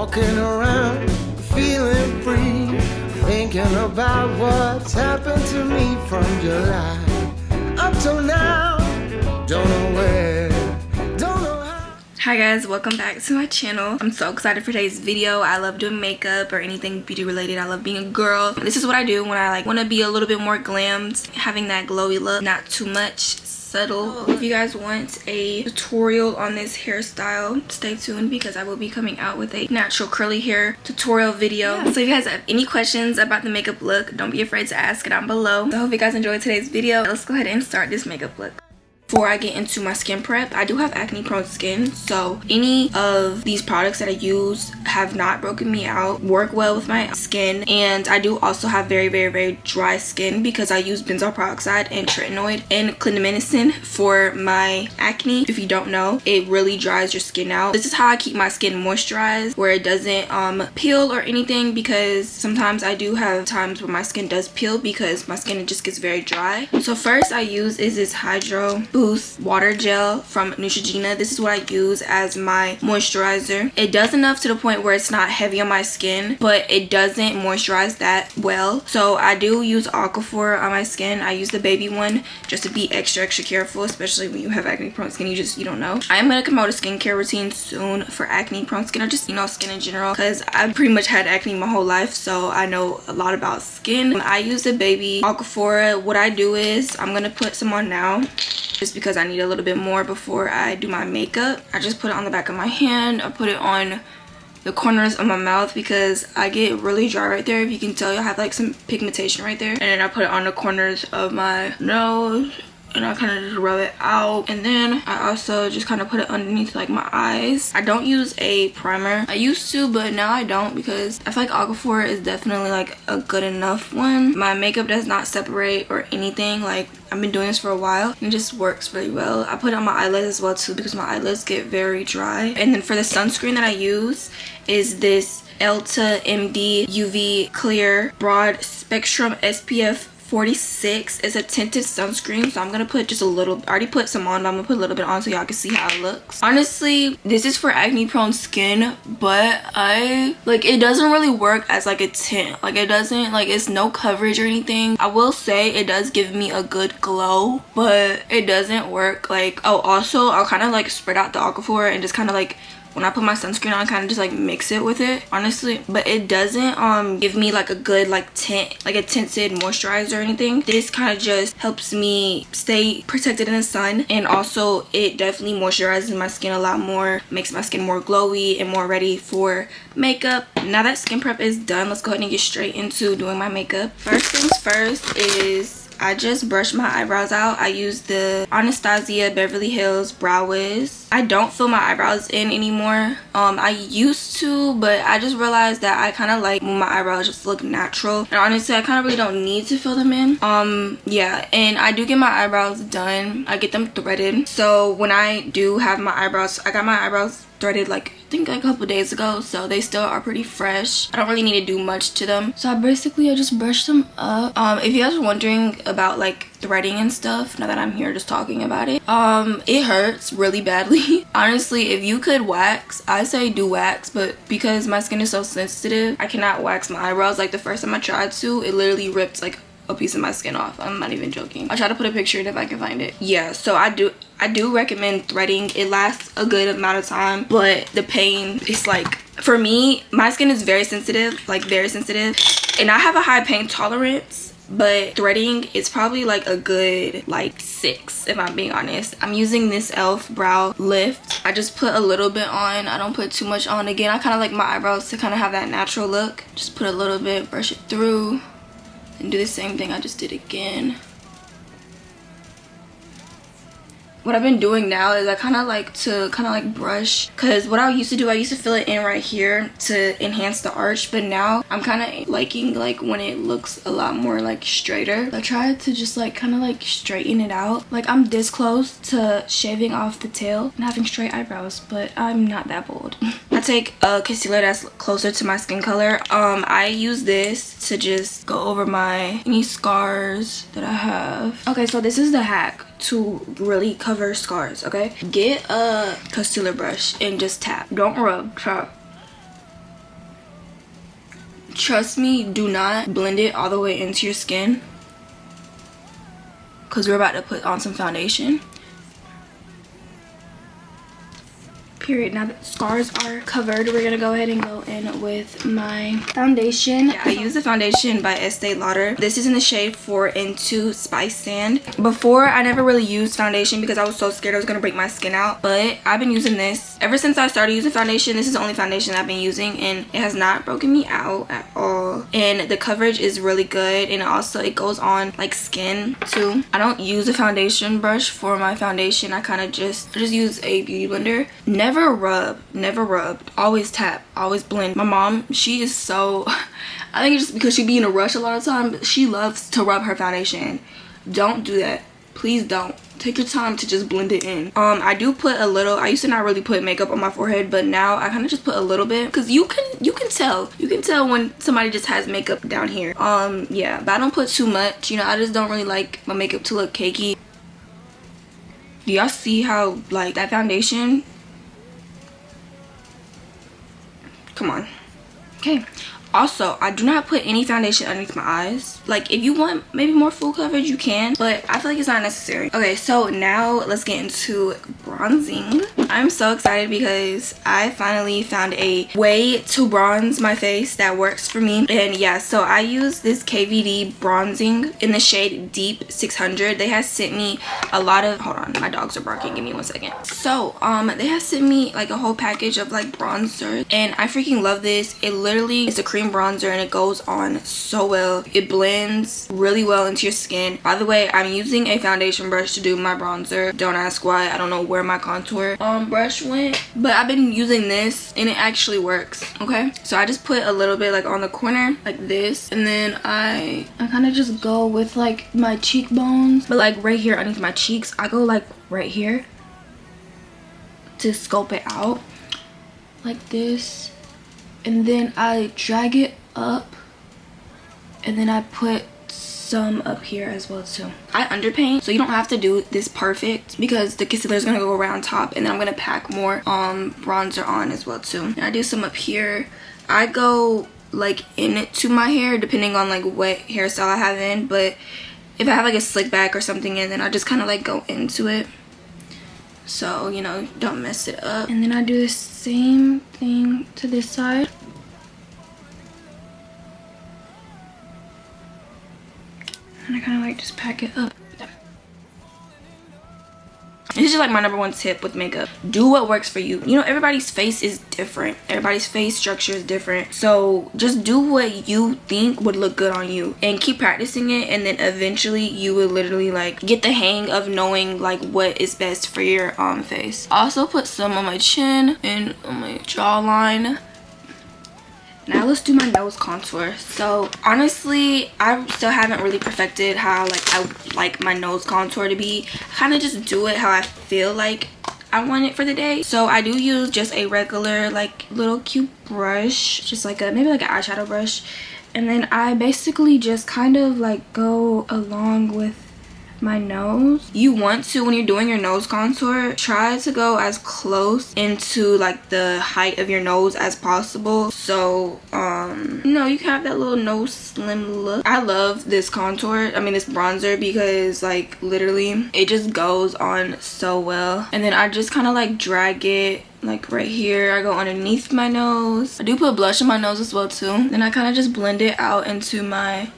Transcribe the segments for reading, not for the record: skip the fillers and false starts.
walking around feeling free, thinking about what's happened to me from July up till now. Don't know where, don't know how. Hi guys, welcome back to my channel. I'm so excited for today's video. I love doing makeup or anything beauty related. I love being a girl. This is what I do when I want to be a little bit more glammed, having that glowy look, not too much, subtle. If you guys want a tutorial on this hairstyle, stay tuned because I will be coming out with a natural curly hair tutorial video. So if you guys have any questions about the makeup look, don't be afraid to ask it down below. So I hope you guys enjoyed today's video. Let's go ahead and start this makeup look. Before I get into my skin prep, I do have acne prone skin, so any of these products that I use have not broken me out, work well with my skin. And I do also have very dry skin because I use benzoyl peroxide and tretinoid and clindamycin for my acne. If you don't know, it really dries your skin out. This is how I keep my skin moisturized, where it doesn't peel or anything, because sometimes I do have times where my skin does peel because my skin just gets very dry. So first I use is this Hydro Boost water gel from Neutrogena. This is what I use as my moisturizer. It does enough to the point where it's not heavy on my skin, but it doesn't moisturize that well. So I do use Aquaphor on my skin. I use the baby one just to be extra careful, especially when you have acne prone skin. You don't know. I am gonna come out with a skincare routine soon for acne prone skin, or just skin in general, because I've pretty much had acne my whole life, so I know a lot about skin. I use the baby Aquaphor. What I do is I'm gonna put some on now, just because I need a little bit more before I do my makeup. I just put it on the back of my hand. I put it on the corners of my mouth because I get really dry right there. If you can tell, I have some pigmentation right there. And then I put it on the corners of my nose, and I kind of just rub it out. And then I also just kind of put it underneath my eyes. I don't use a primer. I used to, but now I don't, because I feel like Aquaphor is definitely a good enough one. My makeup does not separate or anything. I've been doing this for a while and it just works really well. I put it on my eyelids as well too, because my eyelids get very dry. And then for the sunscreen that I use is this Elta MD UV Clear Broad Spectrum SPF 46. It's a tinted sunscreen, so I'm gonna put just a little. I already put some on, but I'm gonna put a little bit on so y'all can see how it looks. Honestly, this is for acne prone skin, but it doesn't really work as a tint. It doesn't, it's no coverage or anything. I will say it does give me a good glow, but it doesn't work oh, also I'll kind of spread out the Aquaphor and just kind of when I put my sunscreen on, kind of just mix it with it, honestly. But it doesn't give me a good tint, a tinted moisturizer or anything. This kind of just helps me stay protected in the sun, and also it definitely moisturizes my skin a lot more, makes my skin more glowy and more ready for makeup. Now that skin prep is done, let's go ahead and get straight into doing my makeup. First things first is I just brushed my eyebrows out. I use the Anastasia Beverly Hills Brow Wiz. I don't fill my eyebrows in anymore. I used to, but I just realized that I kind of when my eyebrows just look natural. And honestly, I kind of really don't need to fill them in. Yeah, and I do get my eyebrows done. I get them threaded. So when I do have my eyebrows, I got my eyebrows threaded I think a couple days ago, so they still are pretty fresh. I don't really need to do much to them, so I just brush them up. If you guys are wondering about threading and stuff, now that I'm here just talking about it, it hurts really badly. Honestly, if you could wax, I say do wax, but because my skin is so sensitive, I cannot wax my eyebrows. The first time I tried to, it literally ripped a piece of my skin off. I'm not even joking. I'll try to put a picture in if I can find it. Yeah, so I do recommend threading. It lasts a good amount of time, but the pain is for me, my skin is very sensitive, very sensitive, and I have a high pain tolerance, but threading is probably a good 6, if I'm being honest. I'm using this e.l.f. brow lift. I just put a little bit on. I don't put too much on. Again, I kind of like my eyebrows to kind of have that natural look. Just put a little bit, brush it through, and do the same thing I just did again. What I've been doing now is I kind of like to brush, because what I used to do, I used to fill it in right here to enhance the arch, but now I'm kind of liking when it looks a lot more straighter. I try to just kind of straighten it out. I'm this close to shaving off the tail and having straight eyebrows, but I'm not that bold. I take a concealer that's closer to my skin color. I use this to just go over any scars that I have. Okay, so this is the hack to really cover scars. Okay, get a concealer brush and just tap, don't rub, tap. Trust me, do not blend it all the way into your skin, because we're about to put on some foundation. Period. Now that the scars are covered, we're gonna go ahead and go in with my foundation. Yeah, I use the foundation by Estee Lauder. This is in the shade 4N2 Spice Sand. Before, I never really used foundation because I was so scared I was gonna break my skin out, but I've been using this ever since I started using foundation. This is the only foundation I've been using, and it has not broken me out at all, and the coverage is really good, and also it goes on like skin too. I don't use a foundation brush for my foundation. I kind of just use a beauty blender. Never rub, always tap, always blend. My mom, she is so, I think it's just because she be in a rush a lot of time, but she loves to rub her foundation. Don't do that, please don't. Take your time to just blend it in. I do put a little. I used to not really put makeup on my forehead, but now I kind of just put a little bit, because you can tell when somebody just has makeup down here. Yeah, but I don't put too much, you know. I just don't really like my makeup to look cakey. Do y'all see how like that foundation? Come on. Okay, also I do not put any foundation underneath my eyes. Like, if you want maybe more full coverage, you can, but I feel like it's not necessary. Okay, so now let's get into bronzing. I'm so excited because I finally found a way to bronze my face that works for me. And yeah, so I use this KVD bronzing in the shade Deep 600. They have sent me a lot of, hold on, my dogs are barking, give me 1 second. So they have sent me like a whole package of like bronzer, and I freaking love this. It literally is a cream bronzer, and it goes on so well. It blends really well into your skin. By the way, I'm using a foundation brush to do my bronzer. Don't ask why. I don't know where my contour brush went, but I've been using this and it actually works. Okay, so I just put a little bit like on the corner like this, and then I kind of just go with like my cheekbones, but like right here underneath my cheeks, I go like right here to sculpt it out like this, and then I drag it up, and then I put some up here as well too. I underpaint, so you don't have to do this perfect because the concealer is gonna go around top, and then I'm gonna pack more bronzer on as well too. And I do some up here. I go like in it to my hair depending on like what hairstyle I have in, but if I have like a slick back or something in, then I just kind of like go into it, so you know, don't mess it up. And then I do the same thing to this side. And I kind of like just pack it up. This is just like my #1 tip with makeup. Do what works for you. You know, everybody's face is different. Everybody's face structure is different. So just do what you think would look good on you, and keep practicing it, and then eventually you will literally like get the hang of knowing like what is best for your face. I also put some on my chin and on my jawline. Now let's do my nose contour. So honestly, I still haven't really perfected how like I like my nose contour to be. I kind of just do it how I feel like I want it for the day. So I do use just a regular like little cute brush, just like a maybe like an eyeshadow brush, and then I basically just kind of like go along with my nose. You want to, when you're doing your nose contour, try to go as close into like the height of your nose as possible, so you know, you can have that little nose slim look. I love this contour, I mean this bronzer, because like literally it just goes on so well. And then I just kind of like drag it like right here. I go underneath my nose. I do put blush on my nose as well too. Then I kind of just blend it out into my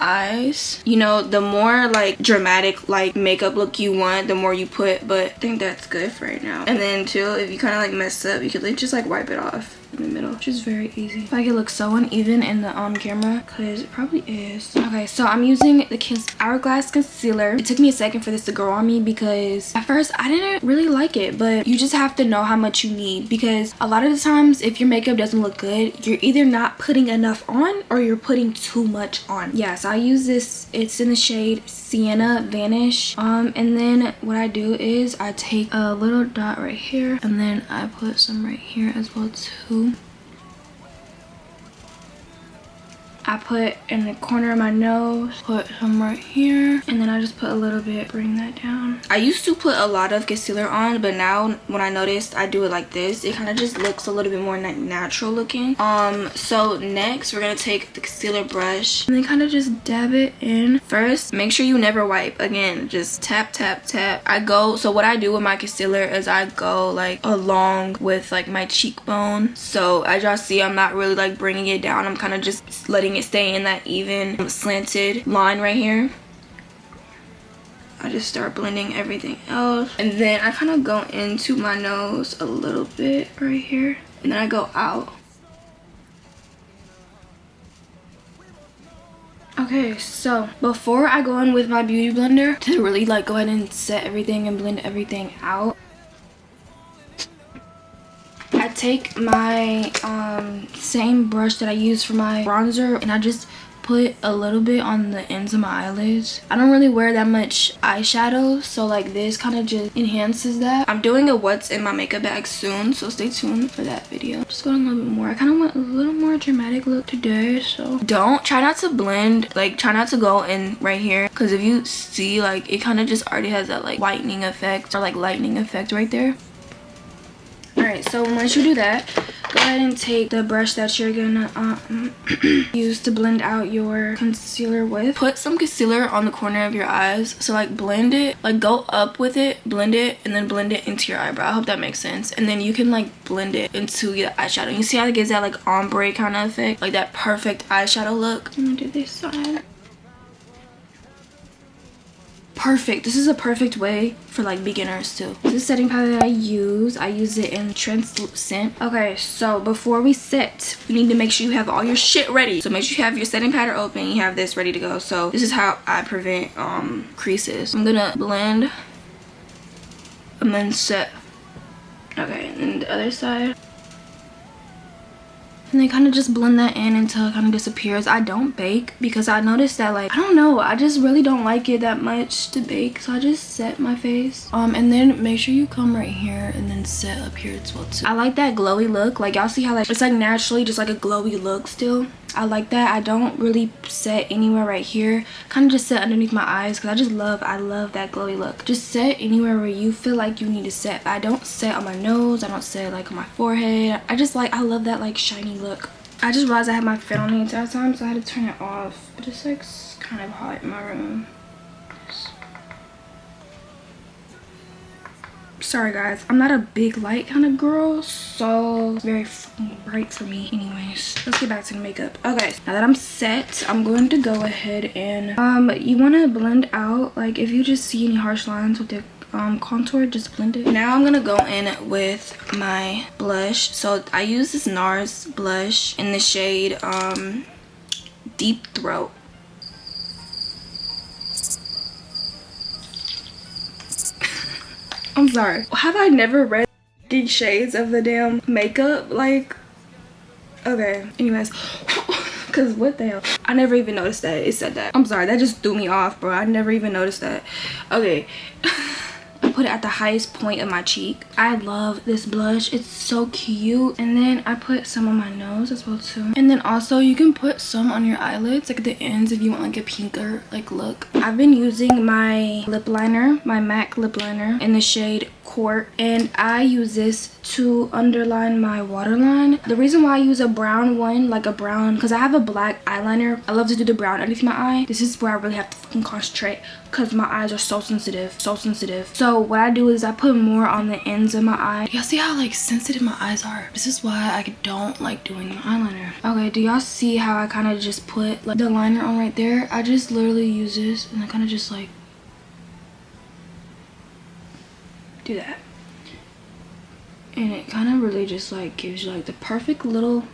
eyes. You know, the more like dramatic like makeup look you want, the more you put, but I think that's good for right now. And then too, if you kind of like mess up, you could like just like wipe it off in the middle, which is very easy. Like it looks so uneven in the camera, because it probably is. Okay, so I'm using the Kiss Hourglass concealer. It took me a second for this to grow on me because at first I didn't really like it, but you just have to know how much you need, because a lot of the times if your makeup doesn't look good, you're either not putting enough on or you're putting too much on. Yeah, so I use this. It's in the shade Sienna Vanish, and then what I do is I take a little dot right here, and then I put some right here as well too. I put in the corner of my nose, put some right here, and then I just put a little bit, bring that down. I used to put a lot of concealer on, but now when I noticed I do it like this, it kind of just looks a little bit more natural looking. So next we're gonna take the concealer brush and then kind of just dab it in. First, make sure you never wipe. Again, just tap tap tap. So what I do with my concealer is I go like along with like my cheekbone. So as y'all see, I'm not really like bringing it down. I'm kind of just letting it stay in that even slanted line right here. I just start blending everything else, and then I kind of go into my nose a little bit right here, and then I go out. Okay, so before I go in with my beauty blender to really like go ahead and set everything and blend everything out, I take my same brush that I use for my bronzer, and I just put a little bit on the ends of my eyelids. I don't really wear that much eyeshadow, so like this kind of just enhances that. I'm doing a what's in my makeup bag soon, so stay tuned for that video. Just going a little bit more. I kind of want a little more dramatic look today, so try not to blend, like try not to go in right here, because if you see, like it kind of just already has that like whitening effect or like lightening effect right there. Alright, so once you do that, go ahead and take the brush that you're gonna use to blend out your concealer with. Put some concealer on the corner of your eyes. So like blend it, like go up with it, blend it, and then blend it into your eyebrow. I hope that makes sense. And then you can like blend it into your eyeshadow. You see how it gives that like ombre kind of effect? Like that perfect eyeshadow look. I'm gonna do this side. Perfect. This is a perfect way for like beginners too. This setting powder that I use it in translucent. Okay, so before we set, you need to make sure you have all your shit ready. So make sure you have your setting powder open, you have this ready to go. So this is how I prevent creases. I'm gonna blend and then set. Okay, and then the other side. And then kind of just blend that in until it kind of disappears. I don't bake because I noticed that, like, I don't know, I just really don't like it that much to bake, so I just set my face. And then make sure you come right here and then set up here as well too. I like that glowy look. Like, y'all see how like it's like naturally just like a glowy look still. I like that. I don't really set anywhere right here. Kind of just set underneath my eyes because I love that glowy look. Just set anywhere where you feel like you need to set. I don't set on my nose. I don't set like on my forehead. I love that like shiny look. I just realized I had my fan on the entire time, so I had to turn it off. But it's like kind of hot in my room. Sorry guys, I'm not a big light kind of girl, so it's very bright for me. Anyways, let's get back to the makeup. Okay, now that I'm set, I'm going to go ahead and you want to blend out, like if you just see any harsh lines with the contour, just blend it. Now I'm gonna go in with my blush. So I use this NARS blush in the shade Deep Throat. I'm sorry. Have I never read the shades of the damn makeup? Like, okay. Anyways, because what the hell? I never even noticed that it said that. I'm sorry. That just threw me off, bro. I never even noticed that. Okay. I put it at the highest point of my cheek. I love this blush. It's so cute. And then I put some on my nose as well too. And then also you can put some on your eyelids, like at the ends if you want like a pinker like look. I've been using my lip liner, my MAC lip liner in the shade Court, and I use this to underline my waterline. The reason why I use a brown one, like a brown, because I have a black eyeliner. I love to do the brown underneath my eye. This is where I really have to fucking concentrate because my eyes are so sensitive, so sensitive. So what I do is I put more on the ends of my eye. Y'all see how like sensitive my eyes are? This is why I don't like doing eyeliner. Okay, do y'all see how I kind of just put like the liner on right there? I just literally use this and I kind of just like do that, and it kind of really just like gives you like the perfect little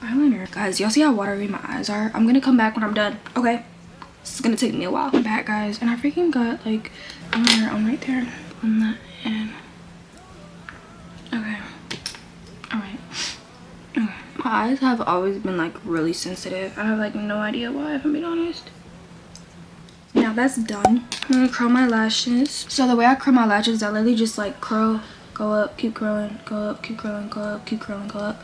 eyeliner. Guys, y'all see how watery my eyes are? I'm gonna come back when I'm done. Okay, this is gonna take me a while. I'm back, guys, and I freaking got like eyeliner on right there on that end. Okay, all right. Okay. My eyes have always been like really sensitive. I have like no idea why, if I'm being honest. Now that's done. I'm gonna curl my lashes. So the way I curl my lashes, I literally just like curl, go up, keep curling, go up, keep curling, go up, keep curling, go up.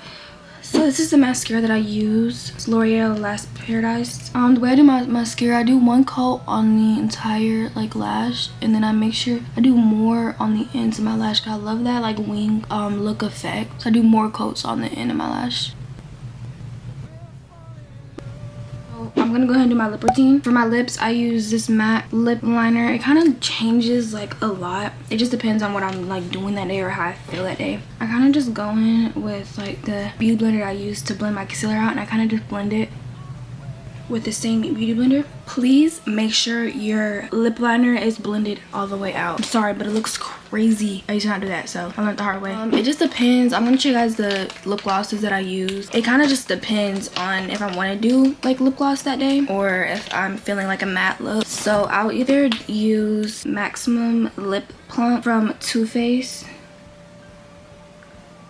So this is the mascara that I use. It's L'Oreal Last Paradise. The way I do my mascara, I do one coat on the entire like lash, and then I make sure I do more on the ends of my lash, cause I love that like wing look effect. So I do more coats on the end of my lash. I'm gonna go ahead and do my lip routine. For my lips, I use this matte lip liner. It kind of changes like a lot. It just depends on what I'm like doing that day or how I feel that day. I kind of just go in with like the beauty blender I use to blend my concealer out, and I kind of just blend it with the same beauty blender. Please make sure your lip liner is blended all the way out. I'm sorry, but it looks crazy. I used to not do that, so I learned the hard way. It just depends. I'm gonna show you guys the lip glosses that I use. It kind of just depends on if I want to do like lip gloss that day or if I'm feeling like a matte look. So I'll either use Maximum Lip Plump from Too Faced.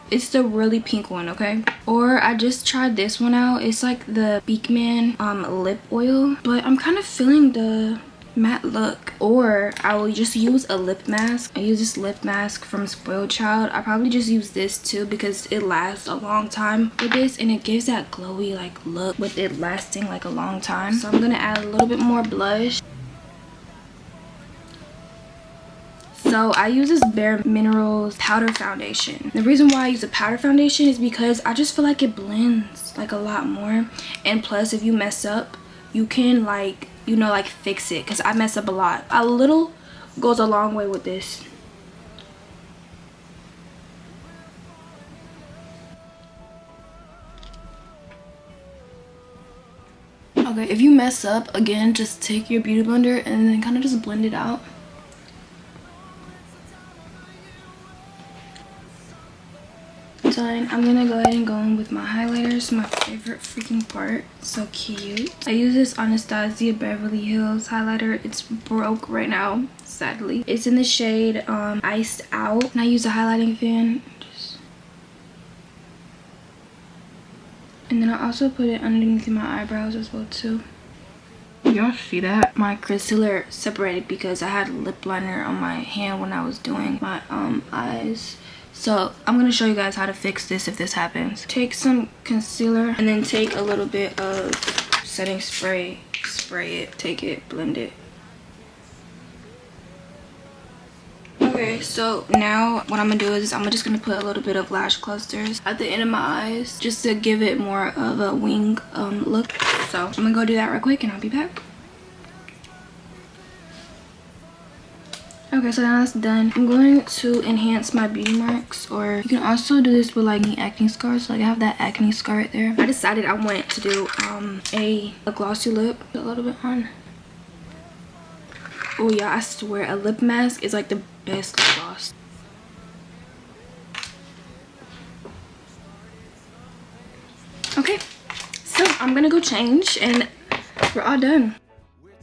It's the really pink one, okay? Or I just tried this one out. It's like the Beekman lip oil, but I'm kind of feeling the matte look. Or I will just use a lip mask. I use this lip mask from Spoiled Child. I probably just use this too because it lasts a long time with this, and it gives that glowy like look with it lasting like a long time. So I'm gonna add a little bit more blush. So I use this Bare Minerals powder foundation. The reason why I use a powder foundation is because I just feel like it blends like a lot more, and plus if you mess up, you can like, you know, like fix it, because I mess up a lot. A little goes a long way with this. Okay, if you mess up, again, just take your beauty blender and then kind of just blend it out. Done. I'm gonna go ahead and go in with my highlighters, my favorite freaking part. So cute. I use this Anastasia Beverly Hills highlighter. It's broke right now, sadly. It's in the shade Iced Out, and I use a highlighting fan. And then I also put it underneath my eyebrows as well too. Y'all see that? My concealer separated because I had lip liner on my hand when I was doing my eyes. So I'm gonna show you guys how to fix this if this happens. Take some concealer and then take a little bit of setting spray. Spray it, take it, blend it. Okay, so now what I'm gonna do is I'm just gonna put a little bit of lash clusters at the end of my eyes just to give it more of a wing look. So I'm gonna go do that real quick and I'll be back. Okay, so now that's done. I'm going to enhance my beauty marks, or you can also do this with like any acne scars. Like I have that acne scar right there. I decided I wanted to do a glossy lip. Put a little bit on. Oh yeah, I swear a lip mask is like the best lip gloss. Okay, so I'm gonna go change and we're all done.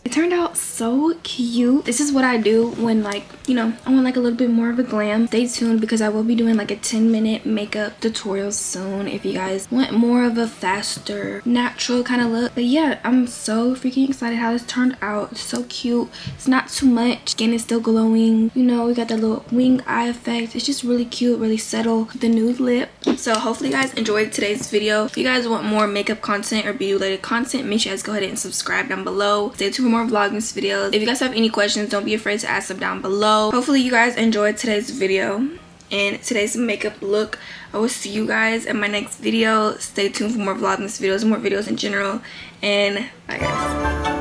It turned out so cute. This is what I do when, like, you know, I want like a little bit more of a glam. Stay tuned because I will be doing like a 10-minute makeup tutorial soon if you guys want more of a faster, natural kind of look. But yeah, I'm so freaking excited how this turned out. It's so cute. It's not too much. Skin is still glowing. You know, we got that little wing eye effect. It's just really cute, really subtle. The nude lip. So hopefully you guys enjoyed today's video. If you guys want more makeup content or beauty related content, make sure you guys go ahead and subscribe down below. Stay tuned for more Vlogmas videos. If you guys have any questions, don't be afraid to ask them down below. Hopefully you guys enjoyed today's video and today's makeup look. I will see you guys in my next video. Stay tuned for more Vlogmas videos, more videos in general, and bye guys.